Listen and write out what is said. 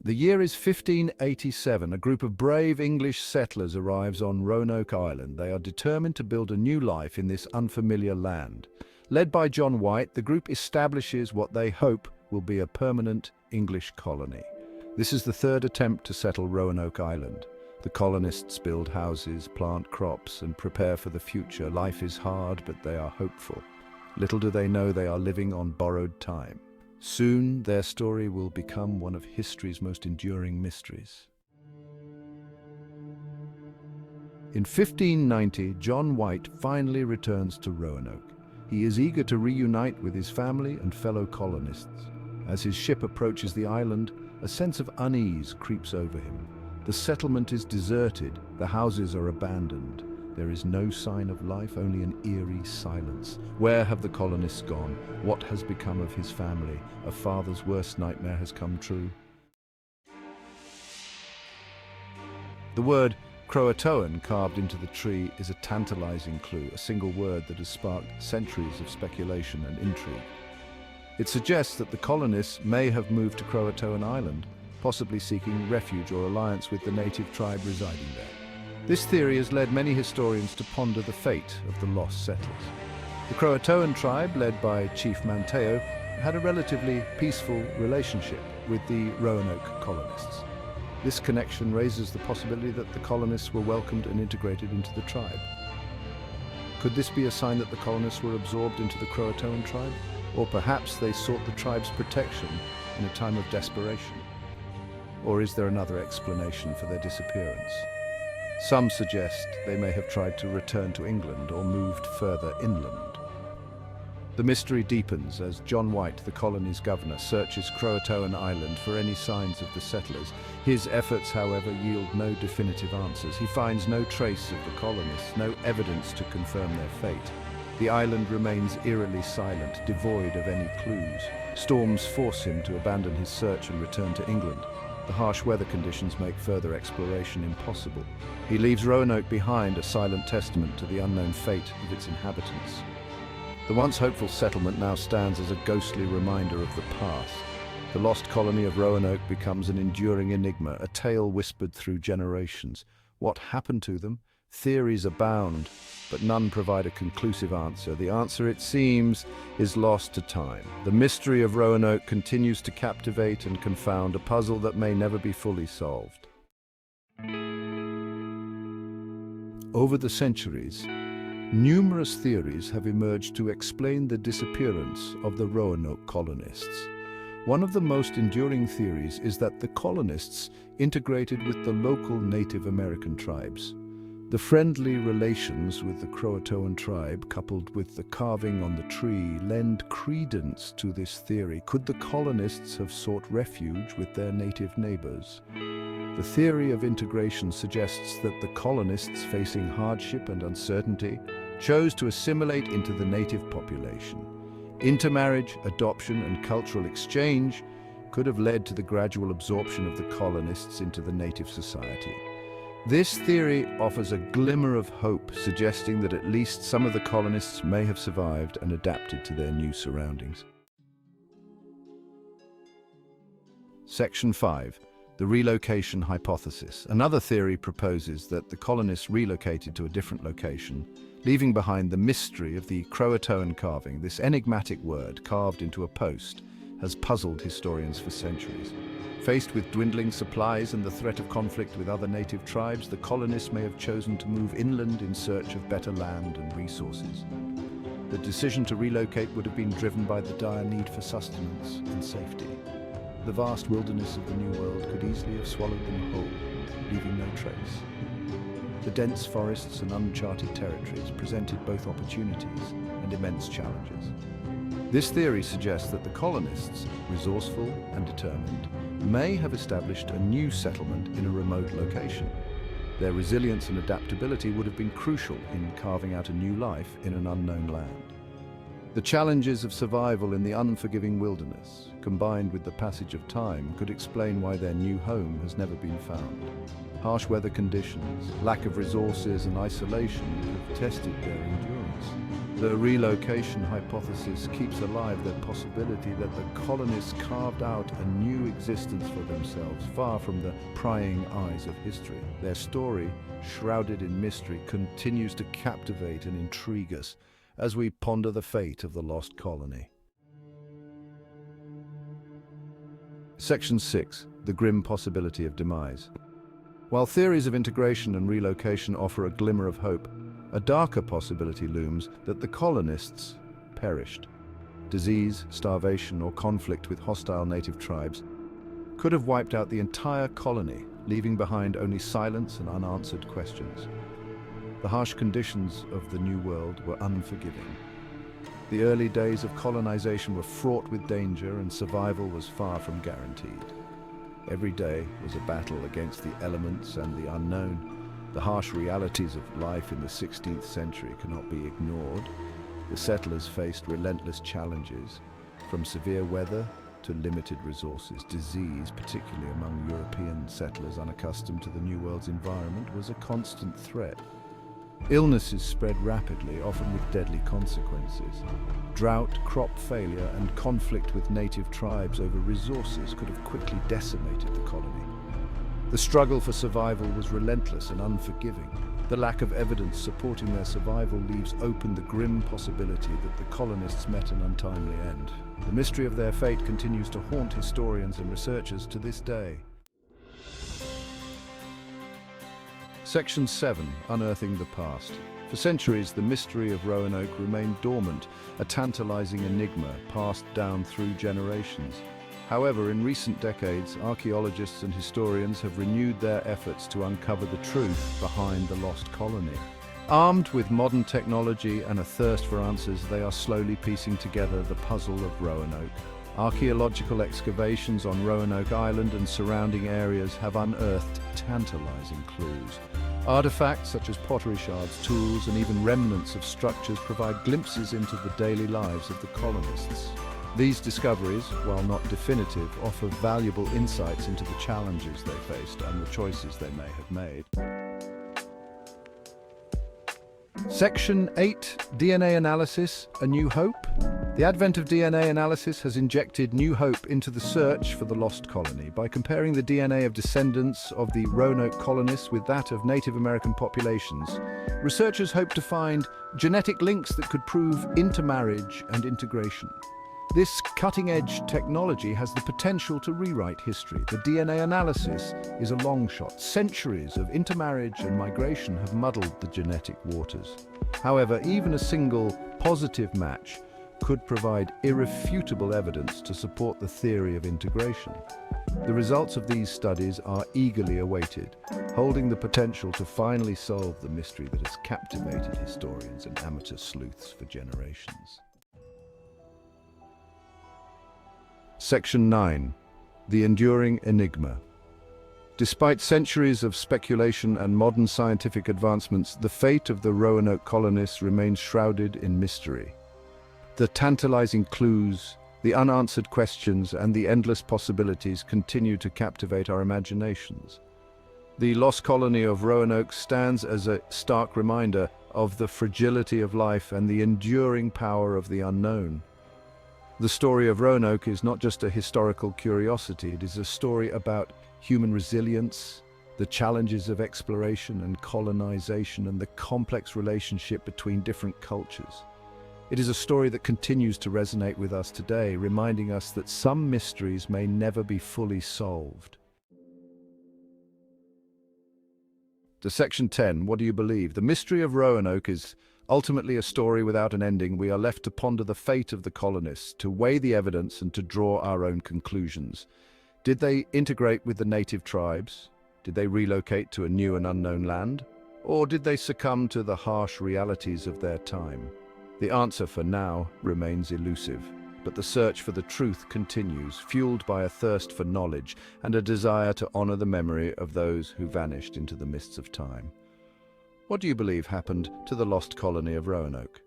The year is 1587. A group of brave English settlers arrives on Roanoke Island. They are determined to build a new life in this unfamiliar land. Led by John White, the group establishes what they hope will be a permanent English colony. This is the third attempt to settle Roanoke Island. The colonists build houses, plant crops, and prepare for the future. Life is hard, but they are hopeful. Little do they know they are living on borrowed time. Soon, their story will become one of history's most enduring mysteries. In 1590, John White finally returns to Roanoke. He is eager to reunite with his family and fellow colonists. As his ship approaches the island, a sense of unease creeps over him. The settlement is deserted, the houses are abandoned. There is no sign of life, only an eerie silence. Where have the colonists gone? What has become of his family? A father's worst nightmare has come true. The word Croatoan carved into the tree is a tantalizing clue, a single word that has sparked centuries of speculation and intrigue. It suggests that the colonists may have moved to Croatoan Island, possibly seeking refuge or alliance with the native tribe residing there. This theory has led many historians to ponder the fate of the lost settlers. The Croatoan tribe, led by Chief Manteo, had a relatively peaceful relationship with the Roanoke colonists. This connection raises the possibility that the colonists were welcomed and integrated into the tribe. Could this be a sign that the colonists were absorbed into the Croatoan tribe? Or perhaps they sought the tribe's protection in a time of desperation? Or is there another explanation for their disappearance? Some suggest they may have tried to return to England or moved further inland. The mystery deepens as John White, the colony's governor, searches Croatoan Island for any signs of the settlers. His efforts, however, yield no definitive answers. He finds no trace of the colonists, no evidence to confirm their fate. The island remains eerily silent, devoid of any clues. Storms force him to abandon his search and return to England. The harsh weather conditions make further exploration impossible. He leaves Roanoke behind, a silent testament to the unknown fate of its inhabitants. The once hopeful settlement now stands as a ghostly reminder of the past. The lost colony of Roanoke becomes an enduring enigma, a tale whispered through generations. What happened to them? Theories abound, but none provide a conclusive answer. The answer, it seems, is lost to time. The mystery of Roanoke continues to captivate and confound, a puzzle that may never be fully solved. Over the centuries, numerous theories have emerged to explain the disappearance of the Roanoke colonists. One of the most enduring theories is that the colonists integrated with the local Native American tribes. The friendly relations with the Croatoan tribe, coupled with the carving on the tree, lend credence to this theory. Could the colonists have sought refuge with their native neighbors? The theory of integration suggests that the colonists, facing hardship and uncertainty, chose to assimilate into the native population. Intermarriage, adoption, and cultural exchange could have led to the gradual absorption of the colonists into the native society. This theory offers a glimmer of hope, suggesting that at least some of the colonists may have survived and adapted to their new surroundings. Section 5. The Relocation Hypothesis. Another theory proposes that the colonists relocated to a different location, leaving behind the mystery of the Croatoan carving. This enigmatic word, carved into a post, has puzzled historians for centuries. Faced with dwindling supplies and the threat of conflict with other native tribes, the colonists may have chosen to move inland in search of better land and resources. The decision to relocate would have been driven by the dire need for sustenance and safety. The vast wilderness of the New World could easily have swallowed them whole, leaving no trace. The dense forests and uncharted territories presented both opportunities and immense challenges. This theory suggests that the colonists, resourceful and determined, may have established a new settlement in a remote location. Their resilience and adaptability would have been crucial in carving out a new life in an unknown land. The challenges of survival in the unforgiving wilderness, combined with the passage of time, could explain why their new home has never been found. Harsh weather conditions, lack of resources, and isolation have tested their endurance. The relocation hypothesis keeps alive the possibility that the colonists carved out a new existence for themselves, far from the prying eyes of history. Their story, shrouded in mystery, continues to captivate and intrigue us as we ponder the fate of the lost colony. Section 6. The grim possibility of demise. While theories of integration and relocation offer a glimmer of hope, a darker possibility looms that the colonists perished. Disease, starvation, or conflict with hostile native tribes could have wiped out the entire colony, leaving behind only silence and unanswered questions. The harsh conditions of the New World were unforgiving. The early days of colonization were fraught with danger, and survival was far from guaranteed. Every day was a battle against the elements and the unknown. The harsh realities of life in the 16th century cannot be ignored. The settlers faced relentless challenges, from severe weather to limited resources. Disease, particularly among European settlers unaccustomed to the New World's environment, was a constant threat. Illnesses spread rapidly, often with deadly consequences. Drought, crop failure, and conflict with native tribes over resources could have quickly decimated the colony. The struggle for survival was relentless and unforgiving. The lack of evidence supporting their survival leaves open the grim possibility that the colonists met an untimely end. The mystery of their fate continues to haunt historians and researchers to this day. Section 7. Unearthing the past. For centuries, the mystery of Roanoke remained dormant, a tantalizing enigma passed down through generations. However, in recent decades, archaeologists and historians have renewed their efforts to uncover the truth behind the lost colony. Armed with modern technology and a thirst for answers, they are slowly piecing together the puzzle of Roanoke. Archaeological excavations on Roanoke Island and surrounding areas have unearthed tantalizing clues. Artifacts such as pottery shards, tools, and even remnants of structures provide glimpses into the daily lives of the colonists. These discoveries, while not definitive, offer valuable insights into the challenges they faced and the choices they may have made. Section 8. DNA Analysis, A New Hope. The advent of DNA analysis has injected new hope into the search for the lost colony. By comparing the DNA of descendants of the Roanoke colonists with that of Native American populations, researchers hope to find genetic links that could prove intermarriage and integration. This cutting-edge technology has the potential to rewrite history. The DNA analysis is a long shot. Centuries of intermarriage and migration have muddled the genetic waters. However, even a single positive match could provide irrefutable evidence to support the theory of integration. The results of these studies are eagerly awaited, holding the potential to finally solve the mystery that has captivated historians and amateur sleuths for generations. Section 9. The Enduring Enigma. Despite centuries of speculation and modern scientific advancements, the fate of the Roanoke colonists remains shrouded in mystery. The tantalizing clues, the unanswered questions, and the endless possibilities continue to captivate our imaginations. The lost colony of Roanoke stands as a stark reminder of the fragility of life and the enduring power of the unknown. The story of Roanoke is not just a historical curiosity, it is a story about human resilience, the challenges of exploration and colonization, and the complex relationship between different cultures. It is a story that continues to resonate with us today, reminding us that some mysteries may never be fully solved. To Section 10, what do you believe? The mystery of Roanoke is ultimately a story without an ending. We are left to ponder the fate of the colonists, to weigh the evidence and to draw our own conclusions. Did they integrate with the native tribes? Did they relocate to a new and unknown land? Or did they succumb to the harsh realities of their time? The answer for now remains elusive, but the search for the truth continues, fueled by a thirst for knowledge and a desire to honor the memory of those who vanished into the mists of time. What do you believe happened to the lost colony of Roanoke?